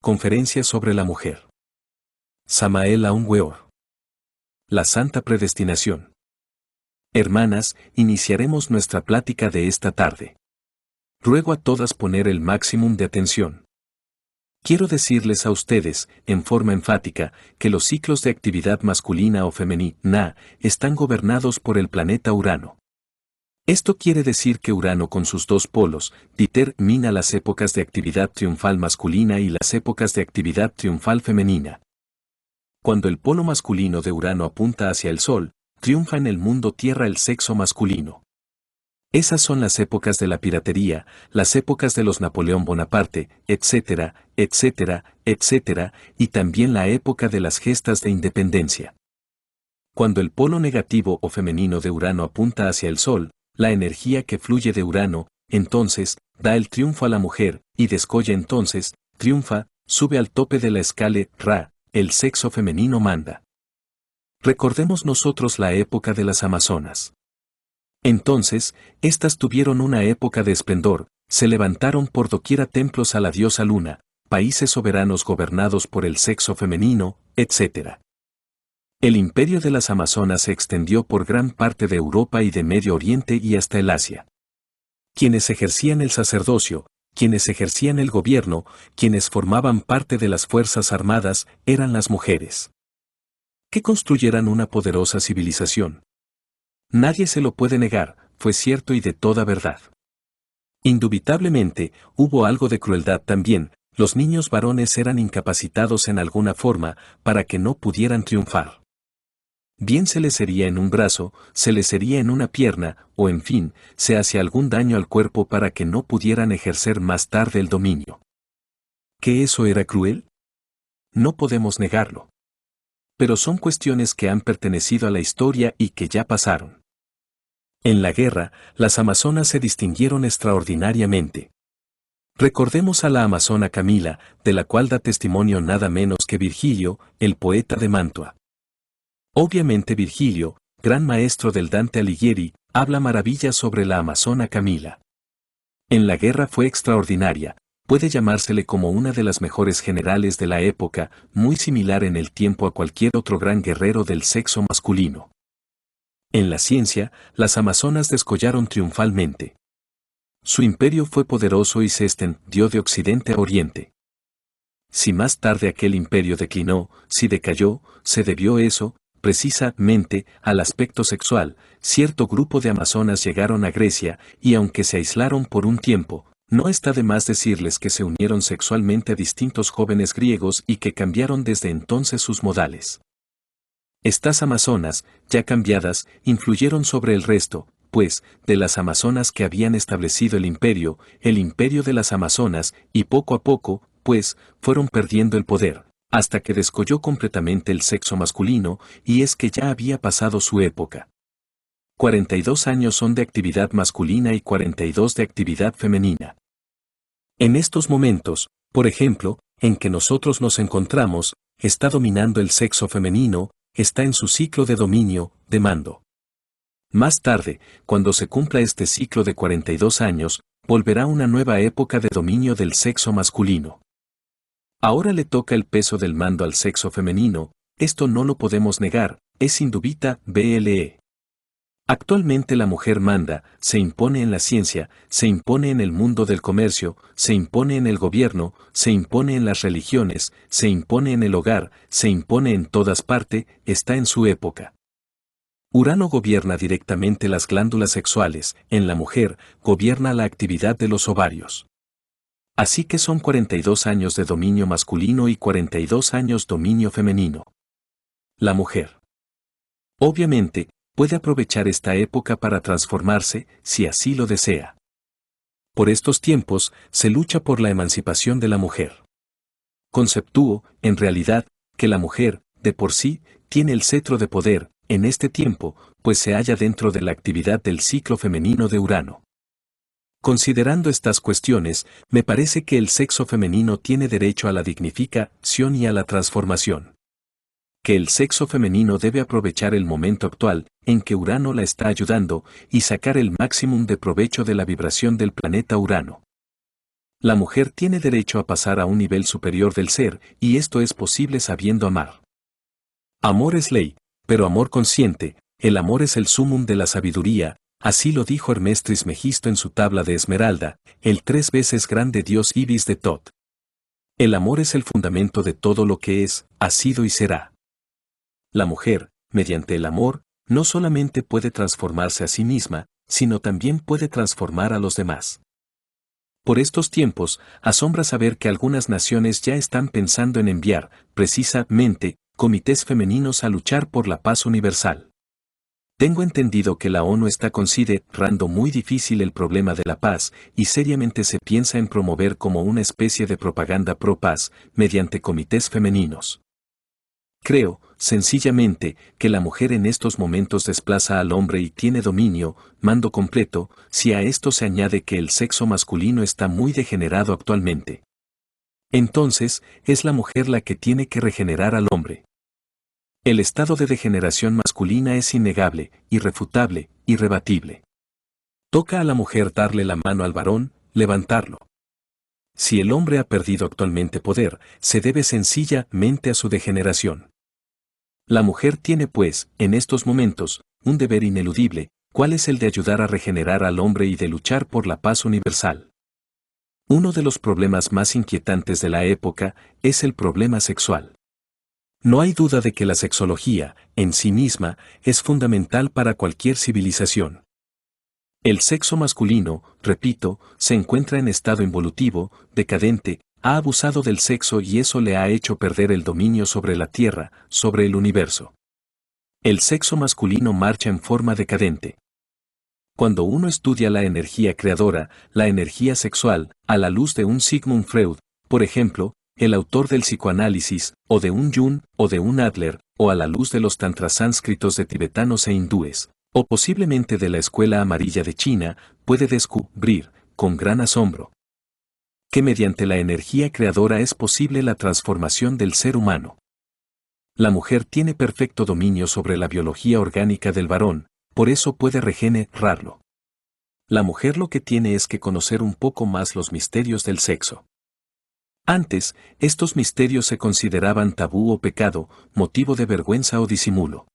Conferencia sobre la mujer. Samael Aun Weor. La Santa Predestinación. Hermanas, iniciaremos nuestra plática de esta tarde. Ruego a todas poner el máximo de atención. Quiero decirles a ustedes, en forma enfática, que los ciclos de actividad masculina o femenina están gobernados por el planeta Urano. Esto quiere decir que Urano con sus dos polos determina las épocas de actividad triunfal masculina y las épocas de actividad triunfal femenina. Cuando el polo masculino de Urano apunta hacia el Sol, triunfa en el mundo Tierra el sexo masculino. Esas son las épocas de la piratería, las épocas de los Napoleón Bonaparte, etcétera, etcétera, etcétera, y también la época de las gestas de independencia. Cuando el polo negativo o femenino de Urano apunta hacia el Sol, la energía que fluye de Urano, entonces, da el triunfo a la mujer, y descolla entonces, triunfa, sube al tope de la escala Ra, el sexo femenino manda. Recordemos nosotros la época de las Amazonas. Entonces, estas tuvieron una época de esplendor, se levantaron por doquiera templos a la diosa Luna, países soberanos gobernados por el sexo femenino, etc. El imperio de las Amazonas se extendió por gran parte de Europa y de Medio Oriente y hasta el Asia. Quienes ejercían el sacerdocio, quienes ejercían el gobierno, quienes formaban parte de las fuerzas armadas, eran las mujeres. Que construyeran una poderosa civilización. Nadie se lo puede negar, fue cierto y de toda verdad. Indubitablemente, hubo algo de crueldad también, los niños varones eran incapacitados en alguna forma, para que no pudieran triunfar. Bien se les hería en un brazo, se les hería en una pierna, o en fin, se hacía algún daño al cuerpo para que no pudieran ejercer más tarde el dominio. ¿Que eso era cruel? No podemos negarlo. Pero son cuestiones que han pertenecido a la historia y que ya pasaron. En la guerra, las amazonas se distinguieron extraordinariamente. Recordemos a la amazona Camila, de la cual da testimonio nada menos que Virgilio, el poeta de Mantua. Obviamente Virgilio, gran maestro del Dante Alighieri, habla maravillas sobre la amazona Camila. En la guerra fue extraordinaria, puede llamársele como una de las mejores generales de la época, muy similar en el tiempo a cualquier otro gran guerrero del sexo masculino. En la ciencia, las amazonas descollaron triunfalmente. Su imperio fue poderoso y se extendió de occidente a oriente. Si más tarde aquel imperio declinó, si decayó, se debió eso, precisamente, al aspecto sexual. Cierto grupo de amazonas llegaron a Grecia, y aunque se aislaron por un tiempo, no está de más decirles que se unieron sexualmente a distintos jóvenes griegos y que cambiaron desde entonces sus modales. Estas amazonas, ya cambiadas, influyeron sobre el resto, pues, de las amazonas que habían establecido el imperio de las amazonas, y poco a poco, pues, fueron perdiendo el poder, hasta que descolló completamente el sexo masculino, y es que ya había pasado su época. 42 años son de actividad masculina y 42 de actividad femenina. En estos momentos, por ejemplo, en que nosotros nos encontramos, está dominando el sexo femenino, está en su ciclo de dominio, de mando. Más tarde, cuando se cumpla este ciclo de 42 años, volverá una nueva época de dominio del sexo masculino. Ahora le toca el peso del mando al sexo femenino, esto no lo podemos negar, es indubitable. Actualmente la mujer manda, se impone en la ciencia, se impone en el mundo del comercio, se impone en el gobierno, se impone en las religiones, se impone en el hogar, se impone en todas partes, está en su época. Urano gobierna directamente las glándulas sexuales, en la mujer, gobierna la actividad de los ovarios. Así que son 42 años de dominio masculino y 42 años dominio femenino. La mujer. Obviamente, puede aprovechar esta época para transformarse, si así lo desea. Por estos tiempos, se lucha por la emancipación de la mujer. Conceptúo, en realidad, que la mujer, de por sí, tiene el cetro de poder, en este tiempo, pues se halla dentro de la actividad del ciclo femenino de Urano. Considerando estas cuestiones, me parece que el sexo femenino tiene derecho a la dignificación y a la transformación. Que el sexo femenino debe aprovechar el momento actual, en que Urano la está ayudando, y sacar el máximo de provecho de la vibración del planeta Urano. La mujer tiene derecho a pasar a un nivel superior del ser, y esto es posible sabiendo amar. Amor es ley, pero amor consciente, el amor es el sumum de la sabiduría, así lo dijo Hermes Trismegisto en su tabla de Esmeralda, el 3 veces grande dios Ibis de Tot. El amor es el fundamento de todo lo que es, ha sido y será. La mujer, mediante el amor, no solamente puede transformarse a sí misma, sino también puede transformar a los demás. Por estos tiempos, asombra saber que algunas naciones ya están pensando en enviar, precisamente, comités femeninos a luchar por la paz universal. Tengo entendido que la ONU está considerando muy difícil el problema de la paz y seriamente se piensa en promover como una especie de propaganda pro-paz mediante comités femeninos. Creo, sencillamente, que la mujer en estos momentos desplaza al hombre y tiene dominio, mando completo, si a esto se añade que el sexo masculino está muy degenerado actualmente. Entonces, es la mujer la que tiene que regenerar al hombre. El estado de degeneración masculina es innegable, irrefutable, irrebatible. Toca a la mujer darle la mano al varón, levantarlo. Si el hombre ha perdido actualmente poder, se debe sencillamente a su degeneración. La mujer tiene pues, en estos momentos, un deber ineludible, ¿cuál es el de ayudar a regenerar al hombre y de luchar por la paz universal? Uno de los problemas más inquietantes de la época es el problema sexual. No hay duda de que la sexología, en sí misma, es fundamental para cualquier civilización. El sexo masculino, repito, se encuentra en estado involutivo, decadente, ha abusado del sexo y eso le ha hecho perder el dominio sobre la Tierra, sobre el universo. El sexo masculino marcha en forma decadente. Cuando uno estudia la energía creadora, la energía sexual, a la luz de un Sigmund Freud, por ejemplo, el autor del psicoanálisis, o de un Jung, o de un Adler, o a la luz de los tantras sánscritos de tibetanos e hindúes, o posiblemente de la escuela amarilla de China, puede descubrir, con gran asombro, que mediante la energía creadora es posible la transformación del ser humano. La mujer tiene perfecto dominio sobre la biología orgánica del varón, por eso puede regenerarlo. La mujer lo que tiene es que conocer un poco más los misterios del sexo. Antes, estos misterios se consideraban tabú o pecado, motivo de vergüenza o disimulo.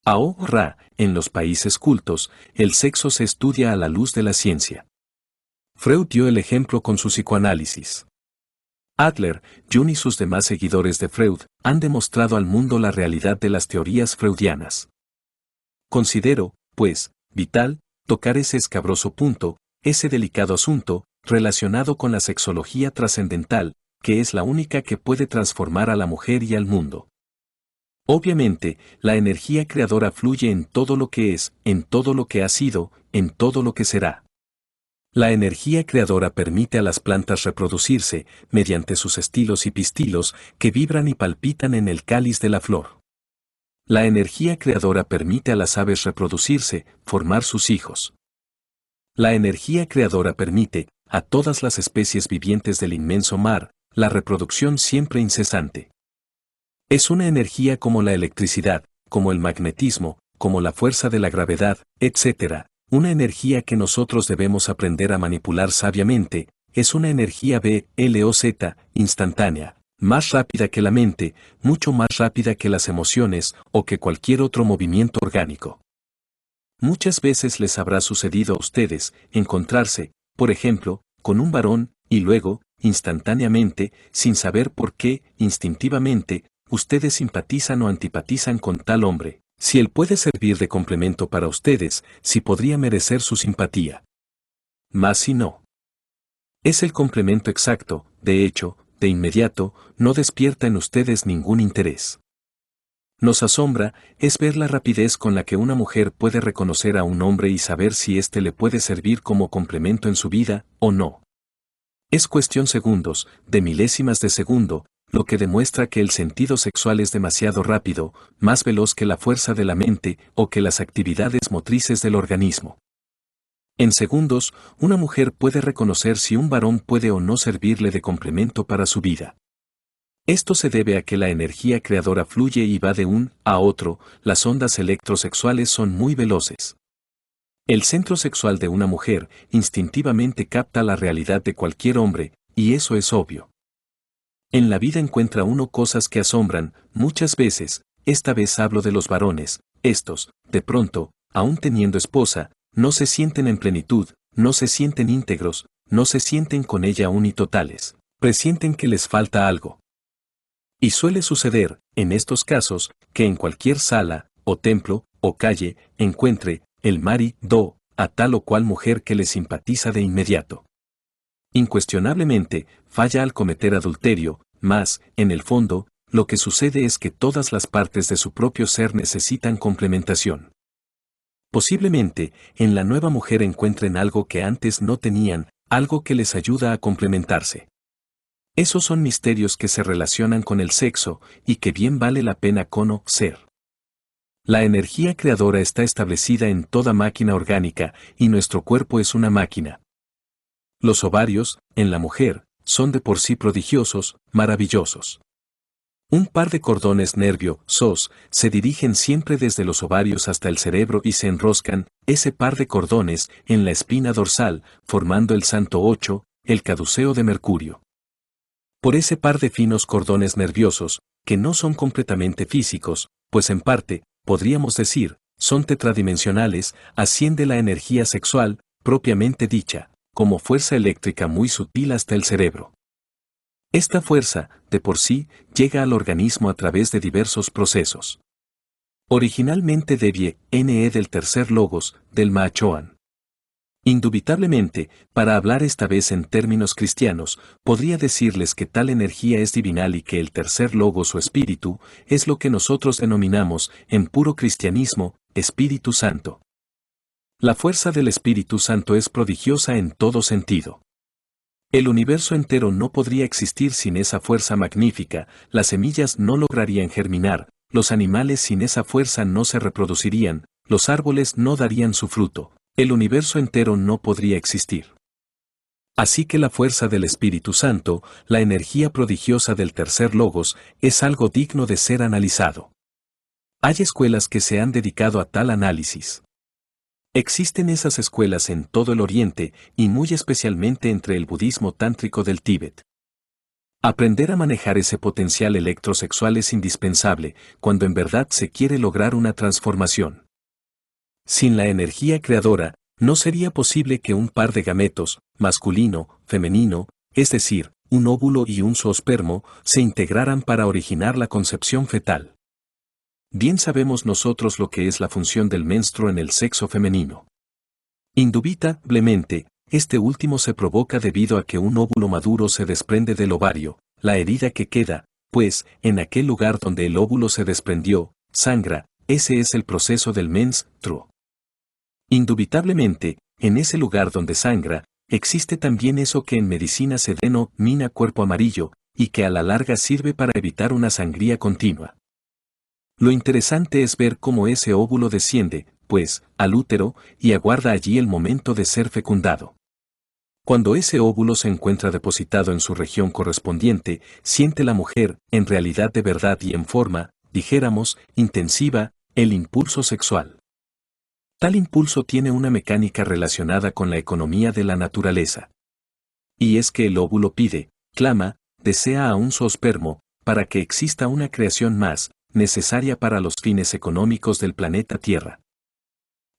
Ahora, en los países cultos, el sexo se estudia a la luz de la ciencia. Freud dio el ejemplo con su psicoanálisis. Adler, Jung y sus demás seguidores de Freud han demostrado al mundo la realidad de las teorías freudianas. Considero, pues, vital, tocar ese escabroso punto, ese delicado asunto, relacionado con la sexología trascendental, que es la única que puede transformar a la mujer y al mundo. Obviamente, la energía creadora fluye en todo lo que es, en todo lo que ha sido, en todo lo que será. La energía creadora permite a las plantas reproducirse, mediante sus estilos y pistilos, que vibran y palpitan en el cáliz de la flor. La energía creadora permite a las aves reproducirse, formar sus hijos. La energía creadora permite, a todas las especies vivientes del inmenso mar, la reproducción siempre incesante. Es una energía como la electricidad, como el magnetismo, como la fuerza de la gravedad, etc., una energía que nosotros debemos aprender a manipular sabiamente, es una energía VLOZ, instantánea, más rápida que la mente, mucho más rápida que las emociones o que cualquier otro movimiento orgánico. Muchas veces les habrá sucedido a ustedes encontrarse, por ejemplo, con un varón, y luego, instantáneamente, sin saber por qué, instintivamente, ustedes simpatizan o antipatizan con tal hombre, si él puede servir de complemento para ustedes, si podría merecer su simpatía. Mas si no. Es el complemento exacto, de hecho, de inmediato, no despierta en ustedes ningún interés. Nos asombra, es ver la rapidez con la que una mujer puede reconocer a un hombre y saber si éste le puede servir como complemento en su vida, o no. Es cuestión segundos, de milésimas de segundo, lo que demuestra que el sentido sexual es demasiado rápido, más veloz que la fuerza de la mente o que las actividades motrices del organismo. En segundos, una mujer puede reconocer si un varón puede o no servirle de complemento para su vida. Esto se debe a que la energía creadora fluye y va de un a otro, las ondas electrosexuales son muy veloces. El centro sexual de una mujer instintivamente capta la realidad de cualquier hombre, y eso es obvio. En la vida encuentra uno cosas que asombran, muchas veces, esta vez hablo de los varones, estos, de pronto, aun teniendo esposa, no se sienten en plenitud, no se sienten íntegros, no se sienten con ella unitotales, presienten que les falta algo. Y suele suceder, en estos casos, que en cualquier sala, o templo, o calle, encuentre, el marido, a tal o cual mujer que le simpatiza de inmediato. Incuestionablemente, falla al cometer adulterio, mas, en el fondo, lo que sucede es que todas las partes de su propio ser necesitan complementación. Posiblemente, en la nueva mujer encuentren algo que antes no tenían, algo que les ayuda a complementarse. Esos son misterios que se relacionan con el sexo y que bien vale la pena conocer. La energía creadora está establecida en toda máquina orgánica y nuestro cuerpo es una máquina. Los ovarios, en la mujer, son de por sí prodigiosos, maravillosos. Un par de cordones nerviosos se dirigen siempre desde los ovarios hasta el cerebro y se enroscan, ese par de cordones, en la espina dorsal, formando el santo 8, el caduceo de Mercurio. Por ese par de finos cordones nerviosos, que no son completamente físicos, pues en parte, podríamos decir, son tetradimensionales, asciende la energía sexual, propiamente dicha, como fuerza eléctrica muy sutil hasta el cerebro. Esta fuerza, de por sí, llega al organismo a través de diversos procesos. Originalmente deviene del tercer logos, del Mahachohan. Indubitablemente, para hablar esta vez en términos cristianos, podría decirles que tal energía es divinal y que el tercer logos o espíritu es lo que nosotros denominamos, en puro cristianismo, Espíritu Santo. La fuerza del Espíritu Santo es prodigiosa en todo sentido. El universo entero no podría existir sin esa fuerza magnífica, las semillas no lograrían germinar, los animales sin esa fuerza no se reproducirían, los árboles no darían su fruto, el universo entero no podría existir. Así que la fuerza del Espíritu Santo, la energía prodigiosa del tercer logos, es algo digno de ser analizado. Hay escuelas que se han dedicado a tal análisis. Existen esas escuelas en todo el Oriente y muy especialmente entre el budismo tántrico del Tíbet. Aprender a manejar ese potencial electrosexual es indispensable cuando en verdad se quiere lograr una transformación. Sin la energía creadora, no sería posible que un par de gametos, masculino, femenino, es decir, un óvulo y un zoospermo, se integraran para originar la concepción fetal. Bien sabemos nosotros lo que es la función del menstruo en el sexo femenino. Indubitablemente, este último se provoca debido a que un óvulo maduro se desprende del ovario, la herida que queda, pues, en aquel lugar donde el óvulo se desprendió, sangra, ese es el proceso del menstruo. Indubitablemente, en ese lugar donde sangra, existe también eso que en medicina se denomina cuerpo amarillo, y que a la larga sirve para evitar una sangría continua. Lo interesante es ver cómo ese óvulo desciende, pues, al útero, y aguarda allí el momento de ser fecundado. Cuando ese óvulo se encuentra depositado en su región correspondiente, siente la mujer, en realidad de verdad y en forma, dijéramos, intensiva, el impulso sexual. Tal impulso tiene una mecánica relacionada con la economía de la naturaleza. Y es que el óvulo pide, clama, desea a un zoospermo, para que exista una creación más, necesaria para los fines económicos del planeta Tierra.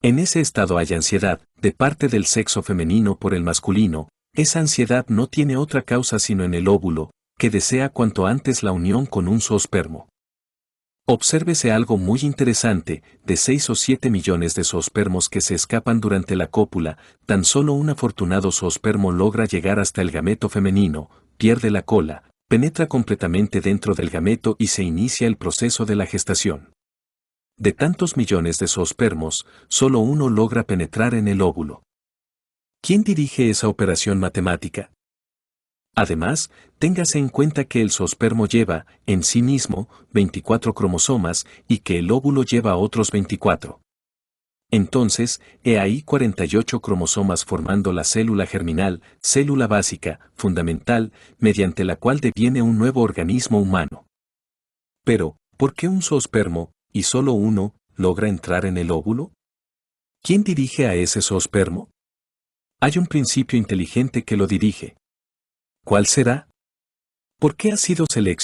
En ese estado hay ansiedad, de parte del sexo femenino por el masculino, esa ansiedad no tiene otra causa sino en el óvulo, que desea cuanto antes la unión con un zoospermo. Obsérvese algo muy interesante, de 6 o 7 millones de zoospermos que se escapan durante la cópula, tan solo un afortunado zoospermo logra llegar hasta el gameto femenino, pierde la cola, penetra completamente dentro del gameto y se inicia el proceso de la gestación. De tantos millones de zoospermos, solo uno logra penetrar en el óvulo. ¿Quién dirige esa operación matemática? Además, téngase en cuenta que el zoospermo lleva, en sí mismo, 24 cromosomas y que el óvulo lleva otros 24. Entonces, he ahí 48 cromosomas formando la célula germinal, célula básica, fundamental, mediante la cual deviene un nuevo organismo humano. Pero, ¿por qué un zoospermo, y solo uno, logra entrar en el óvulo? ¿Quién dirige a ese zoospermo? Hay un principio inteligente que lo dirige. ¿Cuál será? ¿Por qué ha sido seleccionado